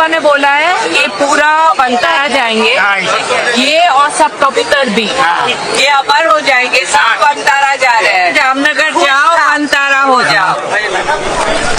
ने बोला है कि पूरा बनता जाएंगे, ये और सब कबूतर भी ये अमर हो जाएंगे, सब बनतारा जा रहे हैं। जामनगर जाओ, बनतारा हो जाओ।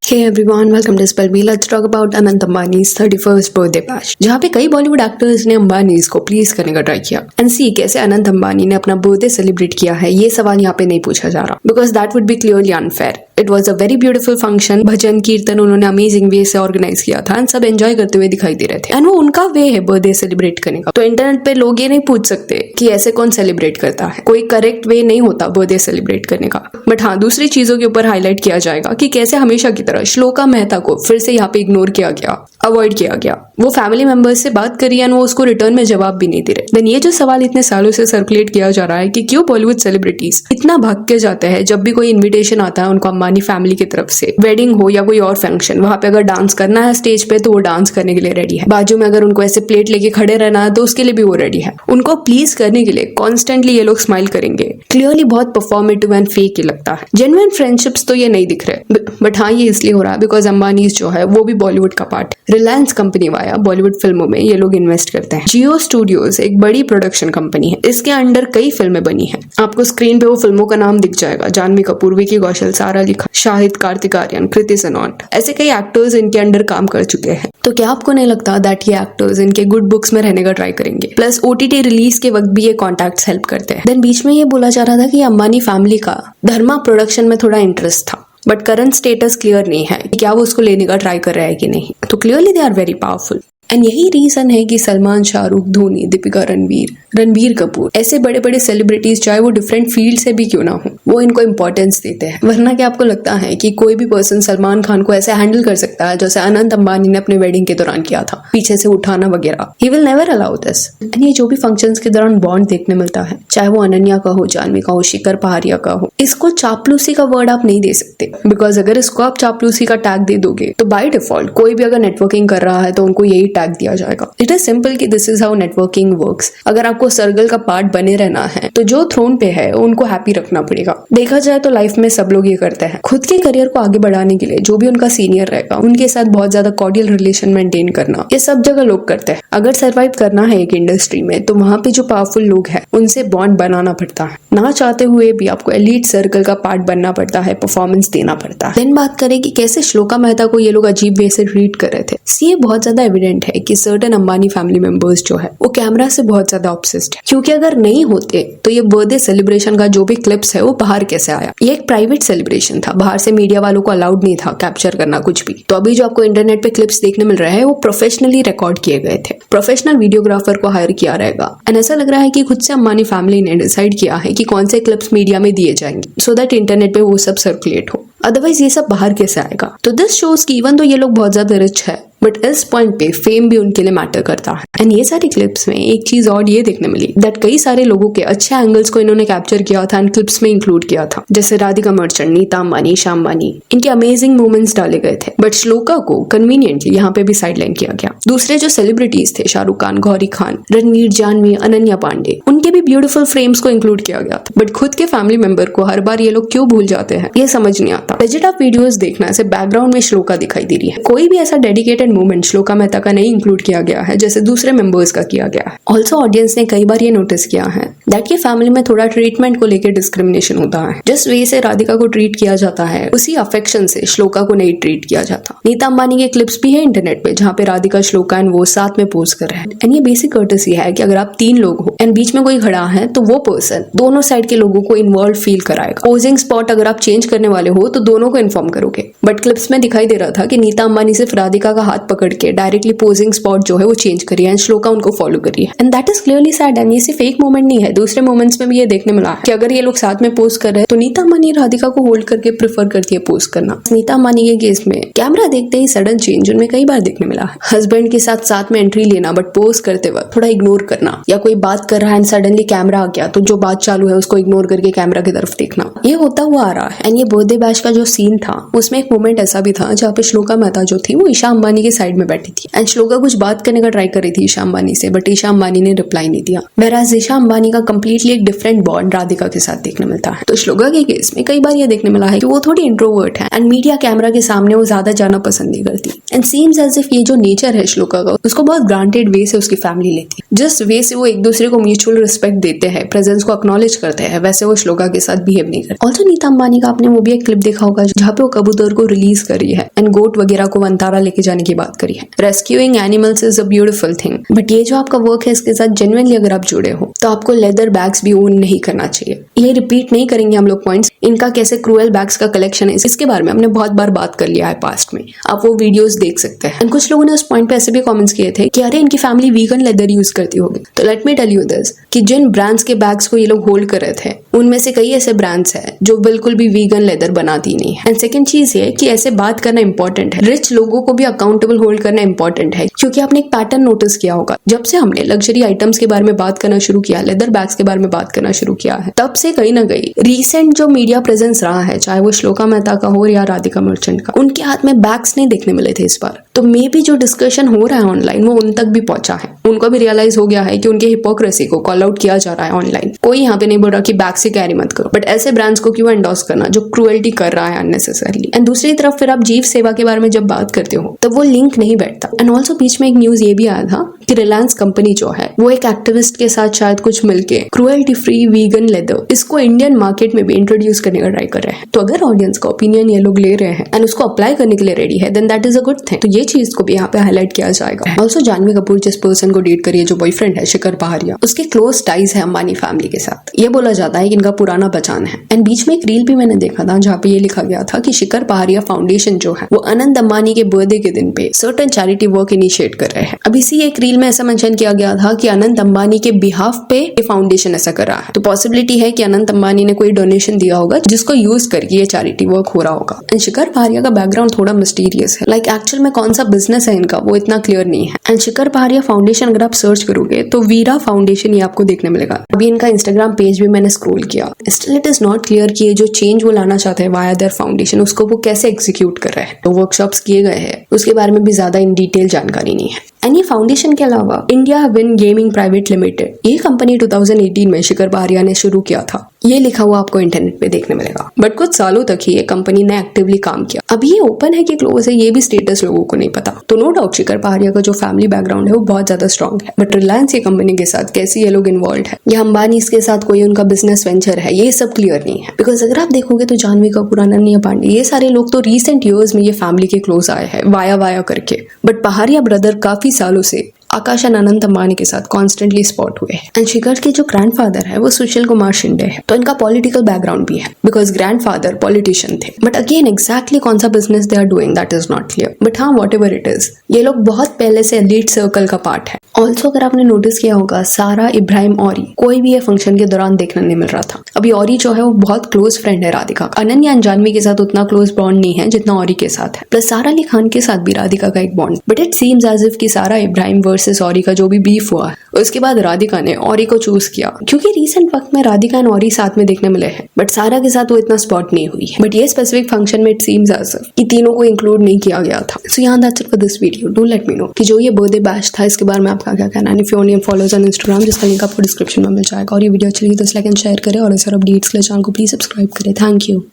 Hey everyone, welcome to Spell Me. Let's talk about Anant अंबानी's 31st birthday bash, जहाँ पे कई बॉलीवुड एक्टर्स ने अंबानीज को प्लीज करने का ट्राई किया एंड सी कैसे अनंत अंबानी ने अपना बर्थडे सेलिब्रेट किया है। ये सवाल यहाँ पे नहीं पूछा जा रहा because that would be clearly unfair. It was a very beautiful function, bhajan kirtan उन्होंने अमेजिंग वे से ऑर्गेनाइज किया था एंड सब एंजॉय करते हुए दिखाई दे रहे थे एंड वो उनका वे है बर्थडे सेलिब्रेट करने का। तो इंटरनेट पे लोग ये नहीं पूछ सकते कि ऐसे कौन सेलिब्रेट करता है, कोई करेक्ट वे नहीं होता बर्थडे सेलिब्रेट करने का। बट हाँ, दूसरी चीजों के ऊपर हाईलाइट किया जाएगा कि कैसे हमेशा की तरह श्लोका मेहता को फिर से यहाँ पे इग्नोर किया गया, अवॉइड किया गया। वो फैमिली मेंबर्स से बात करी एंड वो उसको रिटर्न में जवाब भी नहीं दे रहे। देन ये जो सवाल इतने सालों से सर्कुलेट किया जा रहा है कि क्यों बॉलीवुड सेलिब्रिटीज इतना भाग के जाते हैं जब भी कोई इन्विटेशन आता है उनको अंबानी फैमिली की तरफ से, वेडिंग हो या कोई और फंक्शन, वहां पे अगर डांस करना है स्टेज पे तो वो डांस करने के लिए रेडी है, बाजू में अगर उनको ऐसे प्लेट लेके खड़े रहना है तो उसके लिए भी वो रेडी है। उनको प्लीज करने के लिए कॉन्स्टेंटली ये लोग स्माइल करेंगे। क्लियरली बहुत परफॉर्मेटिव एंड फेक ही लगता है। जेन्युइन फ्रेंडशिप्स तो ये नहीं दिख रहे। बट हाँ, ये इसलिए हो रहा है बिकॉज अंबानी जो है वो भी बॉलीवुड का part. Reliance company via Bollywood फिल्मों में ये लोग इन्वेस्ट करते हैं। जियो स्टूडियोज एक बड़ी प्रोडक्शन कंपनी है, इसके अंडर कई फिल्में बनी है। आपको स्क्रीन पे वो फिल्मों का नाम दिख जाएगा, जानवी कपूर, विकी कौशल, सारा अली खान, शाहिद, कार्तिक आर्यन, कृति सनॉन, ऐसे कई एक्टर्स इनके अंडर काम कर चुके हैं। तो क्या आपको नहीं लगता दैट ये एक्टर्स इनके गुड बुक्स में रहने का ट्राई करेंगे? प्लस ओटीटी रिलीज के वक्त भी ये कॉन्टैक्ट्स हेल्प करते हैं। देन बीच में ये बोला जा रहा था कि अंबानी फैमिली का धर्मा प्रोडक्शन में थोड़ा इंटरेस्ट था, बट करंट स्टेटस क्लियर नहीं है कि क्या वो उसको लेने का ट्राई कर रहा है कि नहीं। तो clearly they are very powerful and यही रीजन है कि सलमान, शाहरुख, धोनी, दीपिका, रणबीर कपूर ऐसे बड़े बड़े सेलिब्रिटीज, चाहे वो डिफरेंट फील्ड से भी क्यों ना हो, वो इनको इंपॉर्टेंस देते हैं। वरना क्या आपको लगता है कि कोई भी पर्सन सलमान खान को ऐसे हैंडल कर सकता है जैसे अनंत अंबानी ने अपने वेडिंग के दौरान किया था, पीछे से उठाना वगैरह? He will never allow this. And ये जो भी फंक्शंस के दौरान बॉन्ड देखने मिलता है, चाहे वो अनन्या का हो, जानवी का हो, शिखर पहाड़िया का हो, इसको चापलूसी का वर्ड आप नहीं दे सकते बिकॉज अगर इसको आप चापलूसी का टैग दे दोगे तो बाय डिफॉल्ट कोई भी अगर नेटवर्किंग कर रहा है तो उनको यही टैग दिया जाएगा। इट इज सिंपल कि this is how networking works. अगर आपको सर्कल का पार्ट बने रहना है तो जो थ्रोन पे है उनको हैप्पी रखना पड़ेगा। देखा जाए तो लाइफ में सब लोग ये करते हैं, खुद के करियर को आगे बढ़ाने के लिए जो भी उनका सीनियर रहेगा उनके साथ बहुत ज्यादा कॉर्डियल रिलेशन मेंटेन करना, ये सब जगह लोग करते हैं। अगर सर्वाइव करना है एक इंडस्ट्री में तो वहां पे जो पावरफुल लोग हैं उनसे बॉन्ड बनाना पड़ता है। ना चाहते हुए भी आपको एलीट सर्कल का पार्ट बनना पड़ता है, परफॉर्मेंस देना पड़ता है। देन बात करें कि कैसे श्लोका मेहता को ये लोग अजीब वे से ट्रीट कर रहे थे। ये बहुत ज्यादा एविडेंट है कि सर्टेन अंबानी फैमिली मेंबर्स जो है वो कैमरा से बहुत ज्यादा ऑब्सेस्ड है, क्योंकि अगर नहीं होते तो ये बर्थडे सेलिब्रेशन का जो भी क्लिप्स है वो बाहर कैसे आया? ये एक प्राइवेट सेलिब्रेशन था, बाहर से मीडिया वालों को अलाउड नहीं था कैप्चर करना कुछ भी। तो अभी जो आपको इंटरनेट पे क्लिप्स देखने मिल रहे हैं वो प्रोफेशनली रिकॉर्ड किए गए थे, प्रोफेशनल वीडियोग्राफर को हायर किया रहेगा एंड ऐसा लग रहा है कि खुद से अंबानी फैमिली ने डिसाइड किया है कि कौन से क्लिप्स मीडिया में दिए जाएंगे सो दैट इंटरनेट पे वो सब सर्कुलेट हो। अदरवाइज ये सब बाहर कैसे आएगा? तो दिस शोज की इवन तो ये लोग बहुत ज्यादा रिच है बट इस पॉइंट पे फेम भी उनके लिए मैटर करता है। एंड ये सारी क्लिप्स में एक चीज और ये देखने मिली दैट कई सारे लोगों के अच्छे एंगल्स को इन्होंने कैप्चर किया था एंड क्लिप्स में इंक्लूड किया था, जैसे राधिका मर्चेंट, नीता अंबानी, ईशा अंबानी, इनके अमेजिंग मोमेंट्स डाले गए थे। बट श्लोका को कन्वीनियंटली यहाँ पे भी साइडलाइन किया गया। दूसरे जो सेलिब्रिटीज थे, शाहरुख खान, गौरी खान, रणवीर, जानवी, अनन्या पांडे, उनके भी ब्यूटीफुल फ्रेम्स को इंक्लूड किया गया था। बट खुद के फैमिली मेंबर को हर बार ये लोग क्यों भूल जाते हैं ये समझ नहीं आता। बजट ऑफ वीडियोस देखना, ऐसे बैकग्राउंड में श्लोका दिखाई दे रही है, कोई भी ऐसा डेडिकेटेड मोमेंट श्लोका मेहता का नहीं इंक्लूड किया गया है जैसे दूसरे मेंबर्स का किया गया है। ऑल्सो ऑडियंस ने कई बार ये नोटिस किया है दैट ये फैमिली में थोड़ा ट्रीटमेंट को लेकर डिस्क्रिमिनेशन होता है। जिस वे से राधिका को ट्रीट किया जाता है उसी अफेक्शन से श्लोका को नहीं ट्रीट किया जाता। नीता अंबानी के क्लिप्स भी है इंटरनेट पे जहाँ पे राधिका, श्लोका एंड वो साथ में पोज कर रहे हैं। एंड ये बेसिक कर्टसी है कि अगर आप 3 लोग हो एंड बीच में कोई खड़ा है तो वो पर्सन दोनों साइड के लोगों को इन्वॉल्व फील कराएगा। पोजिंग स्पॉट अगर आप चेंज करने वाले हो तो दोनों को इन्फॉर्म करोगे। बट क्लिप्स में दिखाई दे रहा था कि नीता अंबानी सिर्फ राधिका का हाथ पकड़ के डायरेक्टली पोजिंग स्पॉट जो है वो चेंज करी है एंड श्लोका उनको फॉलो करी है। And that is clearly sad and ये सिर्फ एक मोमेंट नहीं है, दूसरे मोमेंट्स में भी ये देखने मिला है कि अगर ये लोग साथ में पोज कर रहे हैं तो नीता अंबानी राधिका को होल्ड करके प्रेफर करती है पोज करना। नीता अंबानी के केस में कैमरा देखते ही सडन चेंज उनमें कई बार देखने मिला है। हस्बैंड के साथ में एंट्री लेना बट पोज करते वक्त थोड़ा इग्नोर करना, या कोई बात कर रहा है एंड सडनली कैमरा आ गया तो जो बात चालू है उसको इग्नोर करके कैमरा की तरफ देखना, ये होता हुआ आ रहा है। एंड ये बर्थडे बैश का जो सीन था उसमें एक मोमेंट ऐसा भी था जहाँ पे श्लोका मेहता जो थी वो ईशा अंबानी के साइड में बैठी थी एंड श्लोका कुछ बात करने का ट्राई कर रही थी ईशा अंबानी से, बट ईशा अंबानी ने रिप्लाई नहीं दिया। whereas ईशा अंबानी का कंप्लीटली एक डिफरेंट बॉन्ड राधिका के साथ देखने मिलता है। तो श्लोका के केस में कई बार ये देखने मिला है कि वो थोड़ी इंट्रोवर्ट है एंड मीडिया कैमरा के सामने वो ज्यादा जाना पसंद नहीं करती एंड सीम्स एज इफ ये जो नेचर है श्लोका का उसको बहुत ग्रांटेड वे से उसकी फैमिली लेती है। जिस वे से वो एक दूसरे को म्यूचुअल रिस्पेक्ट देते हैं, प्रेजेंस को एक्नॉलेज करते हैं, वैसे वो श्लोका के साथ बिहेव नहीं करते। ऑल्सो नीता अंबानी का आपने वो भी एक क्लिप देखा होगा जहाँ पे वो कबूतर को रिलीज करी है एंड गोट वगैरह को वंतारा लेके जाने की बात करी है। Rescuing animals is a beautiful thing, but ये जो आपका वर्क है इसके साथ जेन्युइनली अगर आप जुड़े हो तो आपको लेदर बैग्स भी ओन नहीं करना चाहिए। ये रिपीट नहीं करेंगे हम लोग पॉइंट्स, इनका कैसे क्रूएल बैग्स का कलेक्शन है इसके बारे में हमने बहुत बार बात कर लिया है पास्ट में, आप वो वीडियोस देख सकते हैं। एंड कुछ लोगों ने उस पॉइंट पे ऐसे भी कमेंट्स किए थे कि अरे इनकी फैमिली वीगन लेदर यूज करती होगी। तो let me tell you this कि जिन ब्रांड्स के बैग्स को ये लोग होल्ड कर रहे थे उनमें से कई ऐसे ब्रांड्स हैं जो बिल्कुल भी वीगन लेदर बनाती नहीं है। एंड सेकंड चीज ये कि ऐसे बात करना इंपॉर्टेंट है, रिच लोगों को भी अकाउंटेबल होल्ड करना इंपॉर्टेंट है, क्योंकि आपने एक पैटर्न नोटिस किया होगा जब से हमने लग्जरी आइटम्स के बारे में बात करना शुरू किया, लेदर बैग्स के बारे में बात करना शुरू किया है, तब से कहीं ना कहीं रीसेंट जो मीडिया प्रेजेंस रहा है, चाहे वो श्लोका मेहता का हो या राधिका मर्चेंट का, उनके हाथ में बैग्स नहीं देखने मिले थे इस बार। तो मे बी जो डिस्कशन हो रहा है ऑनलाइन वो उन तक भी पहुंचा है, उनको भी रियलाइज हो गया है कि उनके हिपोक्रेसी को कॉल आउट किया जा रहा है ऑनलाइन। कोई यहाँ पे नहीं बोल रहा कि बैग से कैरी मत करो, बट ऐसे ब्रांड्स को क्यों एंडोर्स करना जो क्रूएल्टी कर रहा है अननेसेसरली। एंड दूसरी तरफ फिर आप जीव सेवा के बारे में जब बात करते हो तब वो लिंक नहीं बैठता। एंड ऑल्सो बीच में एक न्यूज ये भी आया था कि रिलायंस कंपनी जो है वो एक एक्टिविस्ट के साथ शायद कुछ मिलके क्रूएल्टी फ्री वीगन लेदर इसको इंडियन मार्केट में भी इंट्रोड्यूस करने का ट्राई कर रहे हैं। तो अगर ऑडियंस का ओपिनियन ये लोग ले रहे हैं एंड उसको अप्लाई करने के लिए रेडी है then that is a good thing. तो ये चीज को भी यहाँ पे हाईलाइट किया जाएगा। ऑल्सो जानवी कपूर जिस पर्सन को डेट करिए जो बॉयफ्रेंड है शिखर पहाड़िया, उसके क्लोज टाइज है अंबानी फैमिली के साथ। ये बोला जाता है कि इनका पुराना पहचान है। एंड बीच में एक रील भी मैंने देखा था जहाँ पे ये लिखा गया था कि शिखर पहाड़िया फाउंडेशन जो है वो अनंत अंबानी के बर्थडे के दिन पे सर्टेन चैरिटी वर्क इनिशिएट कर रहे हैं। अब इसी एक रील में ऐसा मेंशन किया गया था कि अनंत अंबानी के बिहाफ पे ये फाउंडेशन ऐसा कर रहा है। तो पॉसिबिलिटी है कि अनंत अंबानी ने कोई डोनेशन दिया होगा जिसको यूज करके ये चैरिटी वर्क हो रहा होगा। एंड शिखर पहाड़िया का बैकग्राउंड थोड़ा मिस्टीरियस है, लाइक एक्चुअल में कौन सा बिजनेस है इनका वो इतना क्लियर नहीं है। एंड शिखर पहाड़िया फाउंडेशन अगर आप सर्च करोगे तो वीरा फाउंडेशन ये आपको देखने मिलेगा। अभी इनका इंस्टाग्राम पेज भी मैंने स्क्रॉल किया, still it is not clear कि ये जो चेंज वो लाना चाहते हैं वाया देयर फाउंडेशन उसको वो कैसे एग्जीक्यूट कर रहे हैं। तो वर्कशॉप्स किए गए हैं उसके बारे में भी ज्यादा इन डिटेल जानकारी नहीं है। एंड ये फाउंडेशन के अलावा India win gaming private limited ये कंपनी 2018 में शिखर पहाड़िया ने शुरू किया था, ये लिखा हुआ आपको इंटरनेट पे देखने मिलेगा। बट कुछ सालों तक ही ये कंपनी ने एक्टिवली काम किया। अभी ये ओपन है कि क्लोज है ये भी स्टेटस लोगों को नहीं पता। तो नो डाउट शिखर पहाड़िया का जो फैमिली बैकग्राउंड है वो बहुत ज्यादा स्ट्रॉन्ग है, बट रिलायंस ये कंपनी के साथ कैसे ये लोग इन्वॉल्व है या अंबानी के साथ कोई उनका बिजनेस वेंचर है ये सब क्लियर नहीं है। बिकॉज अगर आप देखोगे तो जानवी कपूर, अनन्या पांडे ये सारे लोग तो रिसेंट ईयर्स में ये फैमिली के क्लोज आए हैं वाया वाया करके, बट पहाड़िया ब्रदर काफी सालों से आकाश एंड अनंत अंबानी के साथ कॉन्स्टेंटली स्पॉट हुए हैं। एंड शिखर के जो ग्रैंडफादर है वो सुशील कुमार शिंदे है, तो इनका पॉलिटिकल बैकग्राउंड भी है बिकॉज ग्रैंडफादर पॉलिटिशियन थे। बट अगेन एग्जैक्टली कौन सा business they are doing that is not clear. But हाँ वॉट एवर इट इज ये लोग बहुत पहले से एलीट सर्कल का पार्ट है। ऑल्सो अगर आपने नोटिस किया होगा सारा, इब्राहिम, औरी कोई भी ये फंक्शन के दौरान देखने नहीं मिल रहा था। अभी औरी जो है वो बहुत क्लोज फ्रेंड है राधिका का। अनन्या एंड जानवी के साथ उतना क्लोज बॉन्ड नहीं है जितना औरी के साथ है। प्लस सारा अली खान के साथ भी राधिका का एक bond. But it seems as if कि सारा इब्राहिम वर्सेस औरी का जो भी बीफ हुआ है उसके बाद राधिका ने औरी को चूज किया, क्योंकि रिसेंट वक्त में राधिका एंड औरी साथ में देखने मिले हैं बट सारा के साथ वो इतना स्पॉट नहीं हुई है। बट ये स्पेसिफिक फंक्शन में इट सीम्स एज इफ कि तीनों को इंक्लूड नहीं किया गया था। सो यहाँ that's it for this video. Do let me know कि जो ये बर्थडे बैश था इसके बारे में आपका क्या कहना है। If you only follows on Instagram जिसका लिंक आपको डिस्क्रिप्शन में मिल जाएगा। और ये वीडियो अच्छी लगी तो लाइक एंड शेयर करें और इस अपडेट्स के लिए चैनल को प्लीज सब्सक्राइब करें। Thank you.